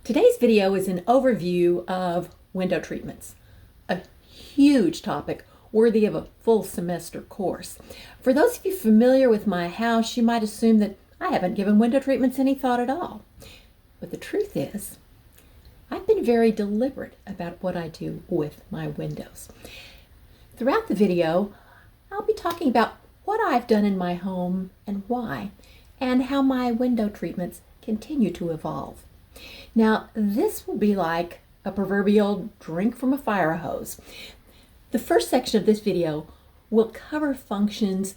Today's video is an overview of window treatments, a huge topic worthy of a full semester course. For those of you familiar with my house, you might assume that I haven't given window treatments any thought at all. But the truth is, I've been very deliberate about what I do with my windows. Throughout the video, I'll be talking about what I've done in my home and why, and how my window treatments continue to evolve. Now, this will be like a proverbial drink from a fire hose. The first section of this video will cover functions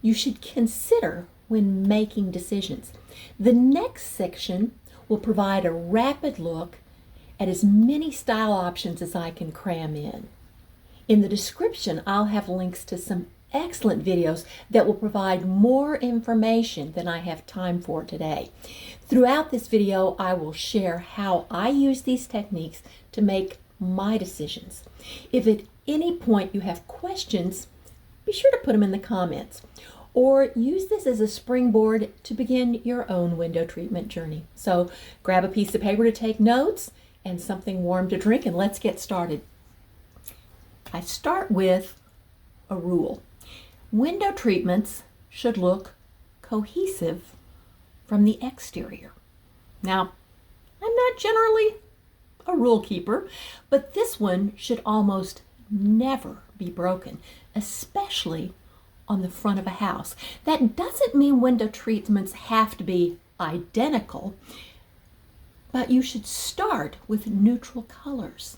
you should consider when making decisions. The next section will provide a rapid look at as many style options as I can cram in. In the description, I'll have links to some excellent videos that will provide more information than I have time for today. Throughout this video, I will share how I use these techniques to make my decisions. If at any point you have questions, be sure to put them in the comments, or use this as a springboard to begin your own window treatment journey. So grab a piece of paper to take notes and something warm to drink, and let's get started. I start with a rule. Window treatments should look cohesive from the exterior. Now, I'm not generally a rule keeper, but this one should almost never be broken, especially on the front of a house. That doesn't mean window treatments have to be identical, but you should start with neutral colors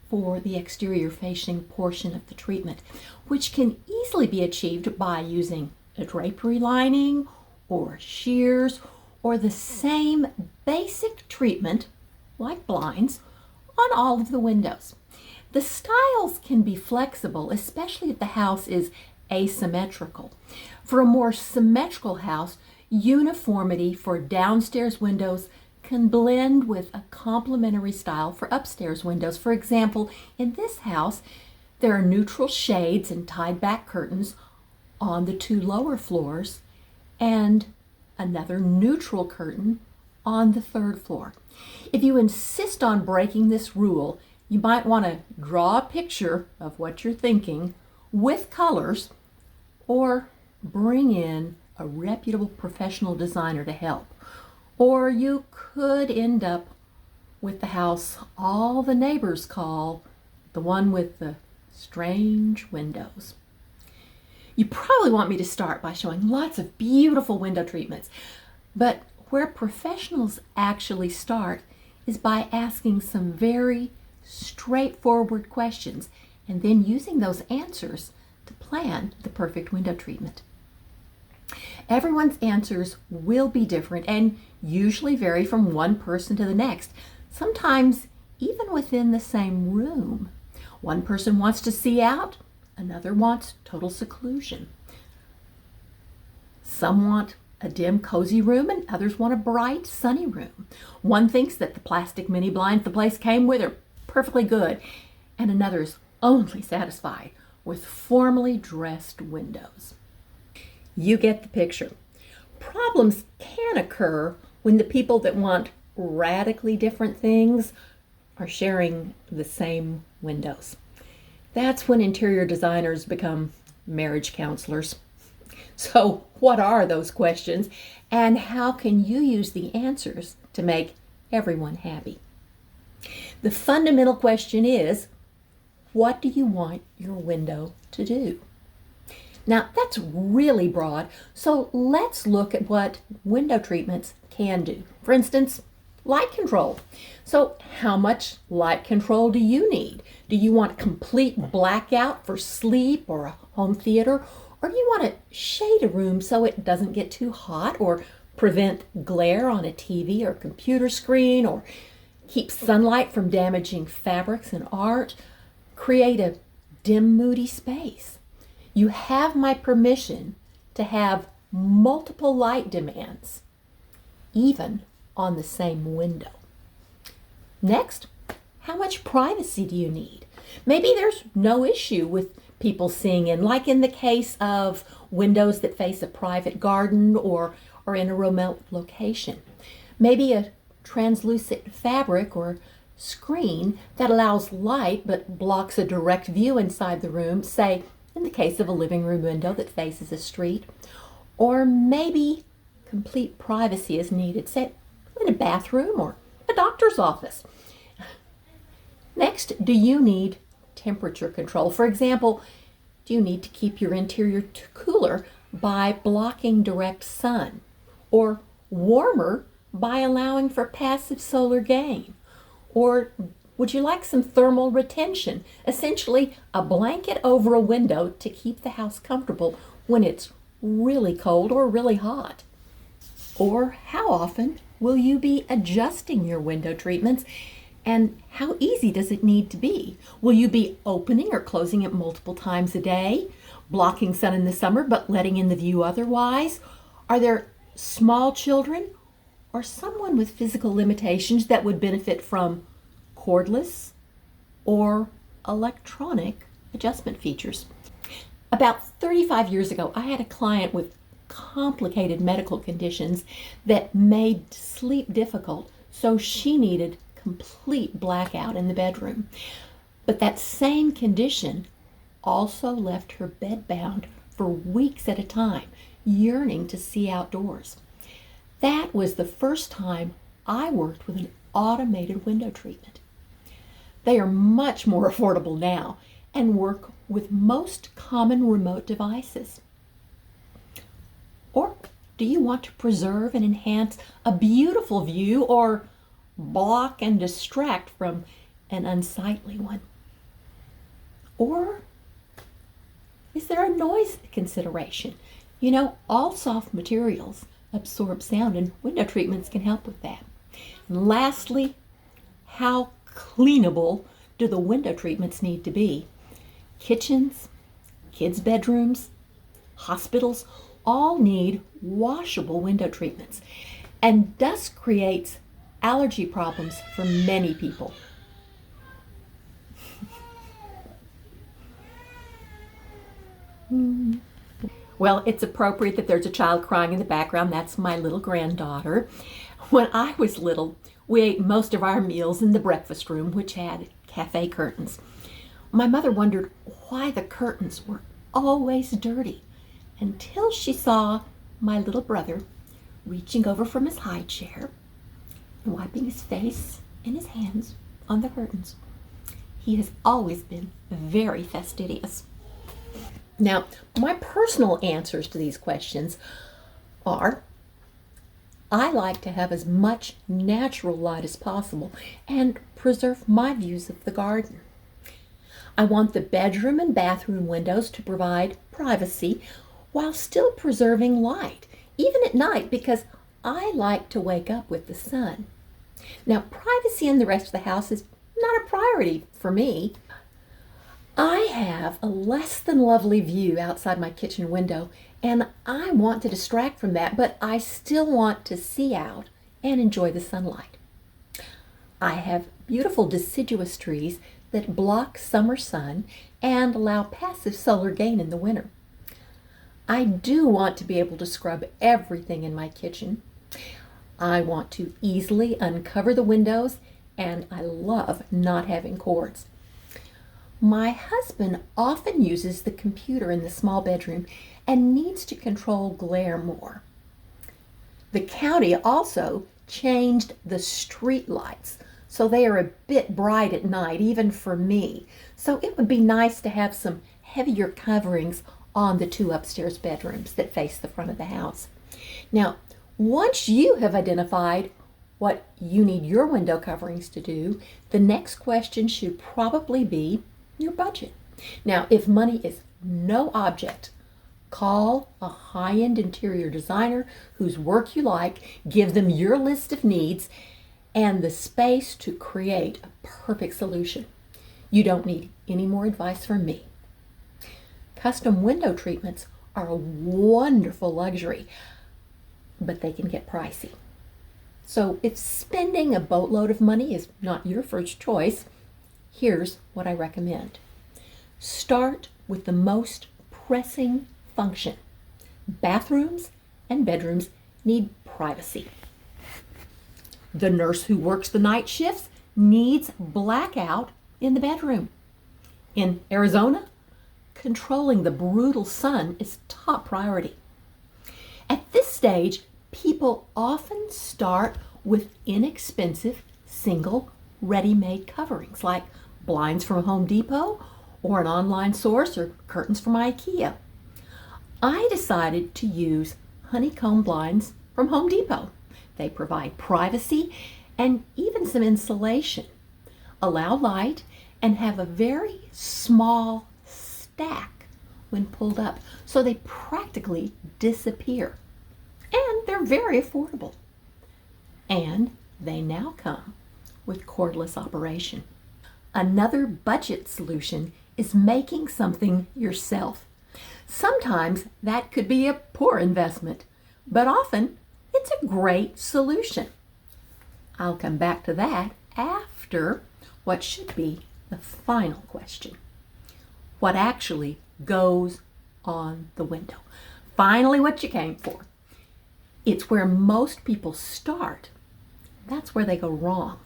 for the exterior facing portion of the treatment, which can easily be achieved by using a drapery lining or shears or the same basic treatment, like blinds, on all of the windows. The styles can be flexible, especially if the house is asymmetrical. For a more symmetrical house, uniformity for downstairs windows can blend with a complementary style for upstairs windows. For example, in this house, there are neutral shades and tied back curtains on the two lower floors and another neutral curtain on the third floor. If you insist on breaking this rule, you might want to draw a picture of what you're thinking with colors, or bring in a reputable professional designer to help. Or you could end up with the house all the neighbors call the one with the strange windows. You probably want me to start by showing lots of beautiful window treatments, but where professionals actually start is by asking some very straightforward questions and then using those answers to plan the perfect window treatment. Everyone's answers will be different and usually vary from one person to the next, sometimes even within the same room. One person wants to see out, another wants total seclusion. Some want a dim, cozy room, and others want a bright, sunny room. One thinks that the plastic mini blinds the place came with are perfectly good, and another is only satisfied with formally dressed windows. You get the picture. Problems can occur when the people that want radically different things are sharing the same windows. That's when interior designers become marriage counselors. So, what are those questions, and how can you use the answers to make everyone happy? The fundamental question is, what do you want your window to do? Now, that's really broad, so let's look at what window treatments can do. For instance, light control. So how much light control do you need? Do you want complete blackout for sleep or a home theater? Or do you want to shade a room so it doesn't get too hot, or prevent glare on a TV or computer screen, or keep sunlight from damaging fabrics and art, create a dim, moody space? You have my permission to have multiple light demands, even on the same window. Next, how much privacy do you need? Maybe there's no issue with people seeing in, like in the case of windows that face a private garden or in a remote location. Maybe a translucent fabric or screen that allows light but blocks a direct view inside the room, say in the case of a living room window that faces a street. Or maybe complete privacy is needed, say in a bathroom or a doctor's office. Next, do you need temperature control? For example, do you need to keep your interior cooler by blocking direct sun, or warmer by allowing for passive solar gain? Or would you like some thermal retention, essentially a blanket over a window to keep the house comfortable when it's really cold or really hot? Or how often will you be adjusting your window treatments, and how easy does it need to be? Will you be opening or closing it multiple times a day, blocking sun in the summer but letting in the view otherwise? Are there small children or someone with physical limitations that would benefit from cordless or electronic adjustment features? About 35 years ago, I had a client with complicated medical conditions that made sleep difficult, so she needed complete blackout in the bedroom. But that same condition also left her bedbound for weeks at a time, yearning to see outdoors. That was the first time I worked with an automated window treatment. They are much more affordable now and work with most common remote devices. Or do you want to preserve and enhance a beautiful view, or block and distract from an unsightly one? Or is there a noise consideration? You know, all soft materials absorb sound, and window treatments can help with that. And lastly, how cleanable do the window treatments need to be? Kitchens, kids' bedrooms, hospitals all need washable window treatments, and dust creates allergy problems for many people. Well, it's appropriate that there's a child crying in the background. That's my little granddaughter. When I was little, we ate most of our meals in the breakfast room, which had cafe curtains. My mother wondered why the curtains were always dirty, until she saw my little brother reaching over from his high chair and wiping his face and his hands on the curtains. He has always been very fastidious. Now, my personal answers to these questions are: I like to have as much natural light as possible and preserve my views of the garden. I want the bedroom and bathroom windows to provide privacy while still preserving light, even at night, because I like to wake up with the sun. Now, privacy in the rest of the house is not a priority for me. I have a less than lovely view outside my kitchen window, and I want to distract from that, but I still want to see out and enjoy the sunlight. I have beautiful deciduous trees that block summer sun and allow passive solar gain in the winter. I do want to be able to scrub everything in my kitchen. I want to easily uncover the windows, and I love not having cords. My husband often uses the computer in the small bedroom and needs to control glare more. The county also changed the street lights, so they are a bit bright at night, even for me. So it would be nice to have some heavier coverings on the two upstairs bedrooms that face the front of the house. Now, once you have identified what you need your window coverings to do, the next question should probably be your budget. Now, if money is no object, call a high-end interior designer whose work you like, give them your list of needs and the space to create a perfect solution. You don't need any more advice from me. Custom window treatments are a wonderful luxury, but they can get pricey. So if spending a boatload of money is not your first choice, here's what I recommend. Start with the most pressing function. Bathrooms and bedrooms need privacy. The nurse who works the night shifts needs blackout in the bedroom. In Arizona, controlling the brutal sun is top priority. At this stage, people often start with inexpensive, single, ready-made coverings like blinds from Home Depot or an online source or curtains from IKEA. I decided to use honeycomb blinds from Home Depot. They provide privacy and even some insulation, allow light, and have a very small stack when pulled up, so they practically disappear. And they're very affordable. And they now come with cordless operation. Another budget solution is making something yourself. Sometimes that could be a poor investment, but often it's a great solution. I'll come back to that after what should be the final question. What actually goes on the window? Finally, what you came for. It's where most people start. That's where they go wrong.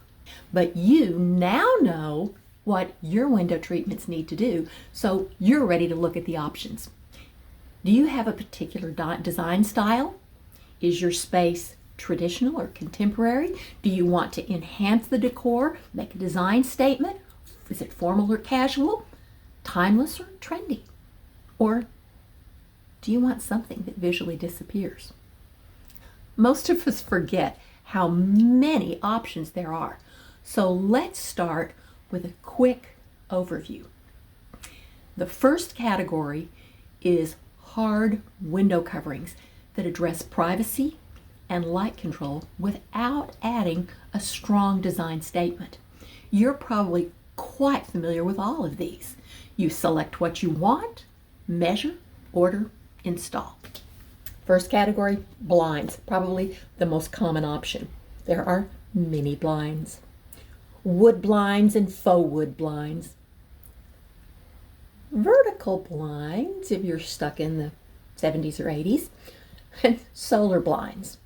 But you now know what your window treatments need to do, so you're ready to look at the options. Do you have a particular design style? Is your space traditional or contemporary? Do you want to enhance the decor, make a design statement? Is it formal or casual, timeless or trendy? Or do you want something that visually disappears? Most of us forget how many options there are. So let's start with a quick overview. The first category is hard window coverings that address privacy and light control without adding a strong design statement. You're probably quite familiar with all of these. You select what you want, measure, order, install. First category, blinds, probably the most common option. There are mini blinds, wood blinds and faux wood blinds, vertical blinds if you're stuck in the 70s or 80s, and solar blinds,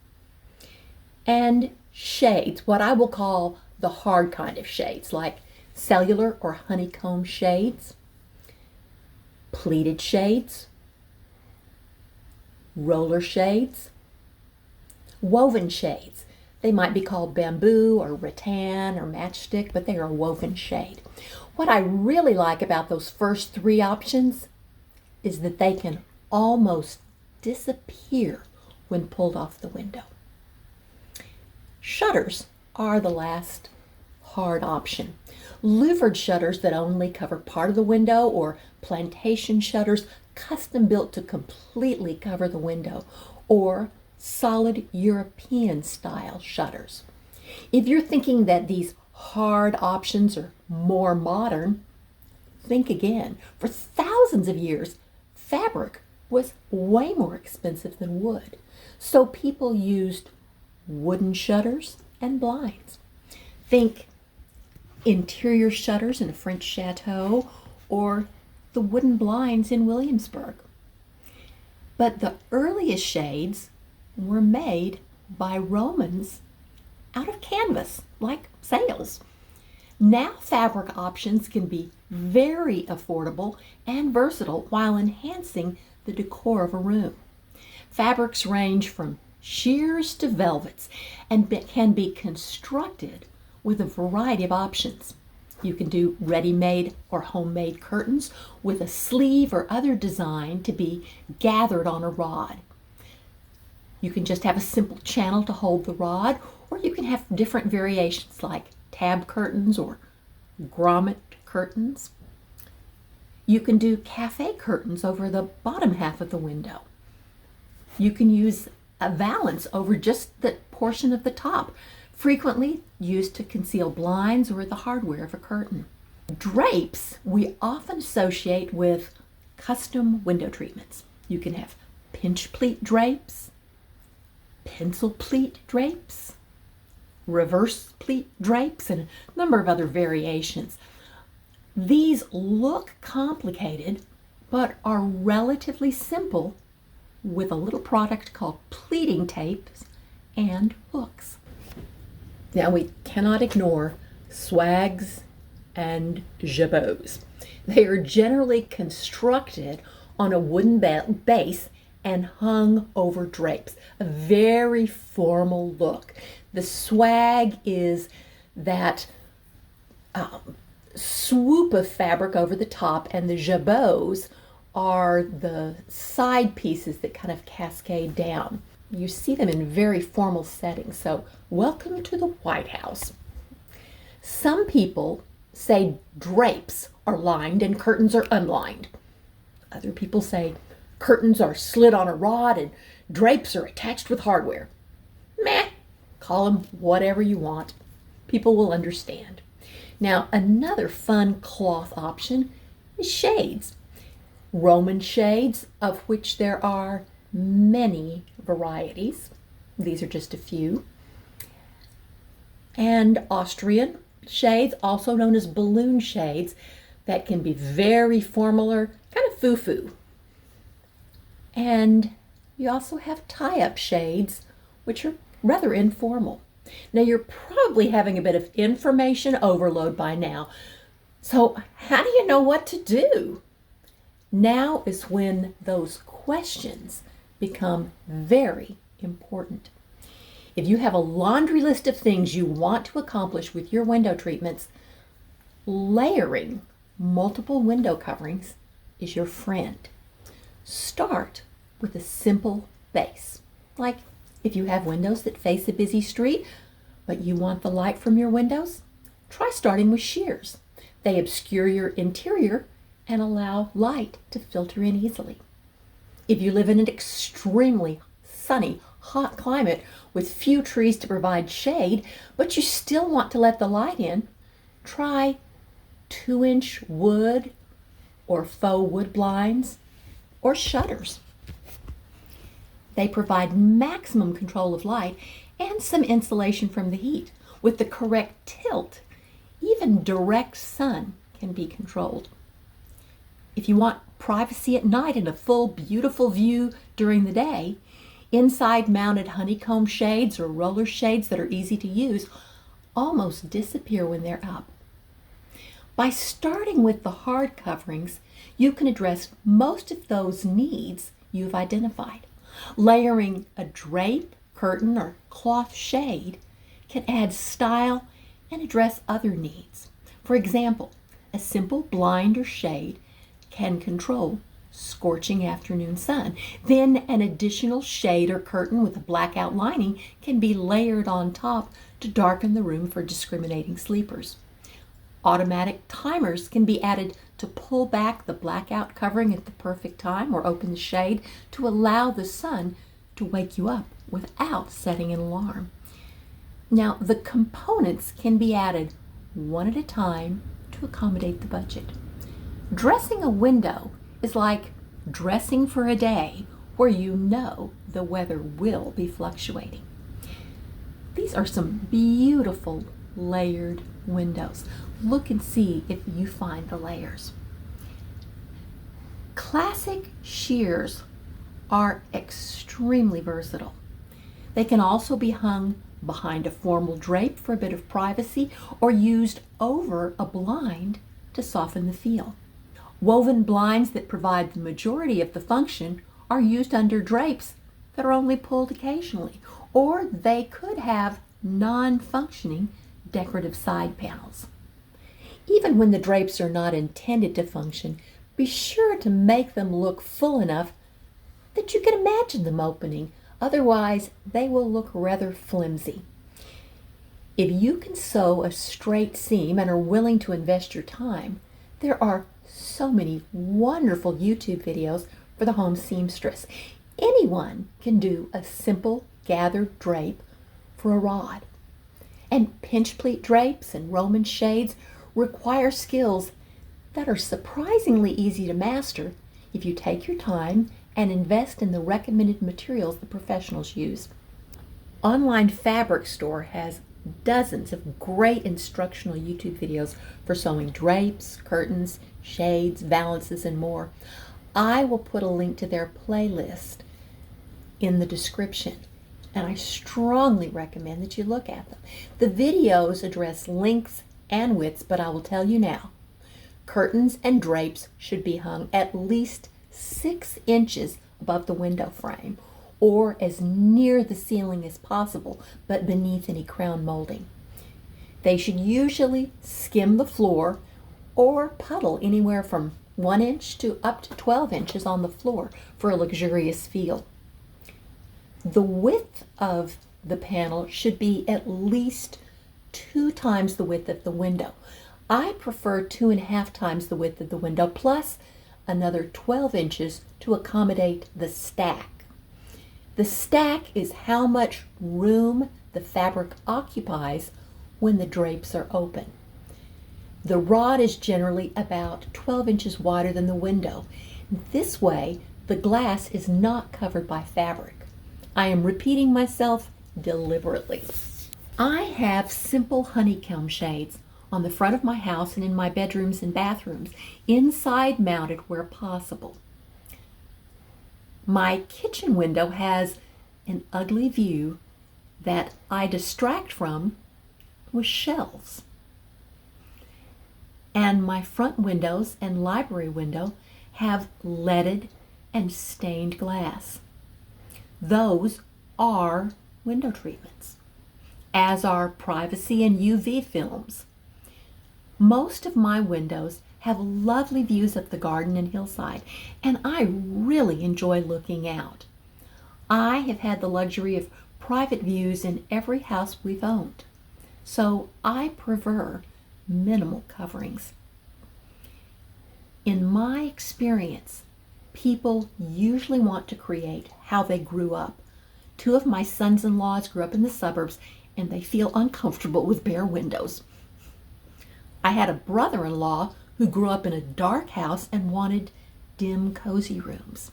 and shades, what I will call the hard kind of shades, like cellular or honeycomb shades, pleated shades, roller shades, woven shades. They might be called bamboo or rattan or matchstick, but they are a woven shade. What I really like about those first three options is that they can almost disappear when pulled off the window. Shutters are the last hard option. Louvered shutters that only cover part of the window, or plantation shutters custom built to completely cover the window, or solid European style shutters. If you're thinking that these hard options are more modern, think again. For thousands of years, fabric was way more expensive than wood. So people used wooden shutters and blinds. Think interior shutters in a French chateau or the wooden blinds in Williamsburg. But the earliest shades were made by Romans out of canvas, like sails. Now fabric options can be very affordable and versatile while enhancing the decor of a room. Fabrics range from sheers to velvets and can be constructed with a variety of options. You can do ready-made or homemade curtains with a sleeve or other design to be gathered on a rod. You can just have a simple channel to hold the rod, or you can have different variations like tab curtains or grommet curtains. You can do cafe curtains over the bottom half of the window. You can use a valance over just the portion of the top, frequently used to conceal blinds or the hardware of a curtain. Drapes we often associate with custom window treatments. You can have pinch pleat drapes, pencil pleat drapes, reverse pleat drapes, and a number of other variations. These look complicated, but are relatively simple with a little product called pleating tapes and hooks. Now we cannot ignore swags and jabots. They are generally constructed on a wooden base and hung over drapes. A very formal look. The swag is that swoop of fabric over the top, and the jabots are the side pieces that kind of cascade down. You see them in very formal settings, so welcome to the White House. Some people say drapes are lined and curtains are unlined. Other people say curtains are slid on a rod and drapes are attached with hardware. Meh, call them whatever you want. People will understand. Now, another fun cloth option is shades. Roman shades, of which there are many varieties. These are just a few. And Austrian shades, also known as balloon shades, that can be very formal or kind of foo-foo. And you also have tie-up shades, which are rather informal. Now, you're probably having a bit of information overload by now. So how do you know what to do? Now is when those questions become very important. If you have a laundry list of things you want to accomplish with your window treatments, layering multiple window coverings is your friend. Start with a simple base. Like if you have windows that face a busy street, but you want the light from your windows, try starting with sheers. They obscure your interior and allow light to filter in easily. If you live in an extremely sunny, hot climate with few trees to provide shade, but you still want to let the light in, try 2-inch wood or faux wood blinds or shutters. They provide maximum control of light and some insulation from the heat. With the correct tilt, even direct sun can be controlled. If you want privacy at night and a full, beautiful view during the day, inside mounted honeycomb shades or roller shades that are easy to use almost disappear when they're up. By starting with the hard coverings, you can address most of those needs you've identified. Layering a drape, curtain, or cloth shade can add style and address other needs. For example, a simple blind or shade can control scorching afternoon sun. Then an additional shade or curtain with a blackout lining can be layered on top to darken the room for discriminating sleepers. Automatic timers can be added to pull back the blackout covering at the perfect time or open the shade to allow the sun to wake you up without setting an alarm. Now, the components can be added one at a time to accommodate the budget. Dressing a window is like dressing for a day where you know the weather will be fluctuating. These are some beautiful layered windows. Look and see if you find the layers. Classic sheers are extremely versatile. They can also be hung behind a formal drape for a bit of privacy or used over a blind to soften the feel. Woven blinds that provide the majority of the function are used under drapes that are only pulled occasionally, or they could have non-functioning decorative side panels. Even when the drapes are not intended to function, be sure to make them look full enough that you can imagine them opening. Otherwise, they will look rather flimsy. If you can sew a straight seam and are willing to invest your time, there are so many wonderful YouTube videos for the home seamstress. Anyone can do a simple gathered drape for a rod. And pinch pleat drapes and Roman shades require skills that are surprisingly easy to master if you take your time and invest in the recommended materials the professionals use. Online Fabric Store has dozens of great instructional YouTube videos for sewing drapes, curtains, shades, valances, and more. I will put a link to their playlist in the description. and I strongly recommend that you look at them. The videos address lengths and widths, but I will tell you now, curtains and drapes should be hung at least 6 inches above the window frame, or as near the ceiling as possible, but beneath any crown molding. They should usually skim the floor or puddle anywhere from 1 inch to up to 12 inches on the floor for a luxurious feel. The width of the panel should be at least 2 times the width of the window. I prefer 2.5 times the width of the window plus another 12 inches to accommodate the stack. The stack is how much room the fabric occupies when the drapes are open. The rod is generally about 12 inches wider than the window. This way, the glass is not covered by fabric. I am repeating myself deliberately. I have simple honeycomb shades on the front of my house and in my bedrooms and bathrooms, inside mounted where possible. My kitchen window has an ugly view that I distract from with shelves. And my front windows and library window have leaded and stained glass. Those are window treatments, as are privacy and UV films. Most of my windows have lovely views of the garden and hillside, and I really enjoy looking out. I have had the luxury of private views in every house we've owned, so I prefer minimal coverings. In my experience, people usually want to create how they grew up. 2 of my sons-in-laws grew up in the suburbs, and they feel uncomfortable with bare windows. I had a brother-in-law who grew up in a dark house and wanted dim, cozy rooms.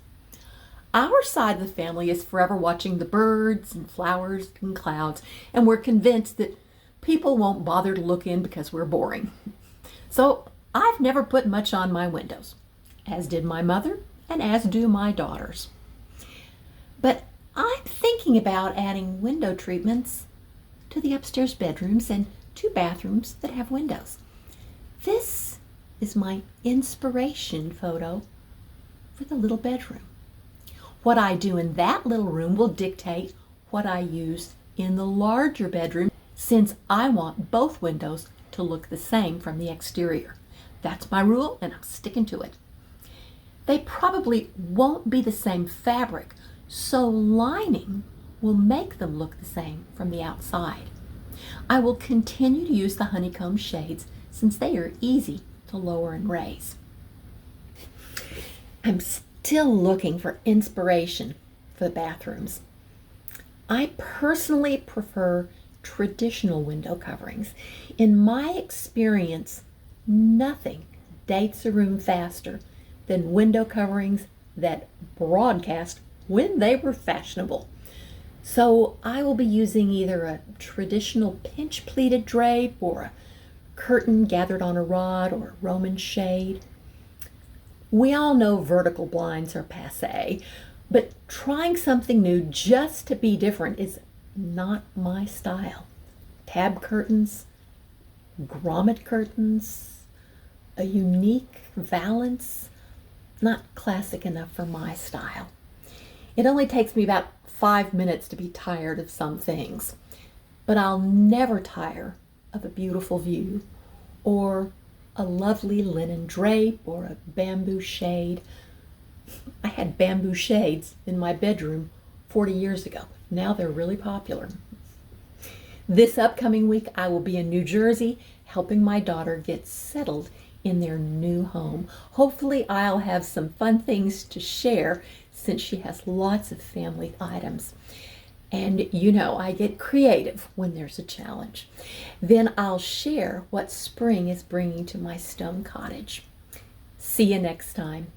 Our side of the family is forever watching the birds and flowers and clouds, and we're convinced that people won't bother to look in because we're boring. So I've never put much on my windows, as did my mother and as do my daughters. But I'm thinking about adding window treatments to the upstairs bedrooms and 2 bathrooms that have windows. This is my inspiration photo for the little bedroom. What I do in that little room will dictate what I use in the larger bedroom, since I want both windows to look the same from the exterior. That's my rule, and I'm sticking to it. They probably won't be the same fabric, so lining will make them look the same from the outside. I will continue to use the honeycomb shades since they are easy to lower and raise. I'm still looking for inspiration for the bathrooms. I personally prefer traditional window coverings. In my experience, nothing dates a room faster than window coverings that broadcast when they were fashionable. So I will be using either a traditional pinch pleated drape or a curtain gathered on a rod or a Roman shade. We all know vertical blinds are passé, but trying something new just to be different is not my style. Tab curtains, grommet curtains, a unique valance, not classic enough for my style. It only takes me about 5 minutes to be tired of some things, but I'll never tire of a beautiful view or a lovely linen drape or a bamboo shade. I had bamboo shades in my bedroom 40 years ago. Now they're really popular. This upcoming week, I will be in New Jersey helping my daughter get settled in their new home. Hopefully, I'll have some fun things to share since she has lots of family items. And you know, I get creative when there's a challenge. Then I'll share what spring is bringing to my stone cottage. See you next time.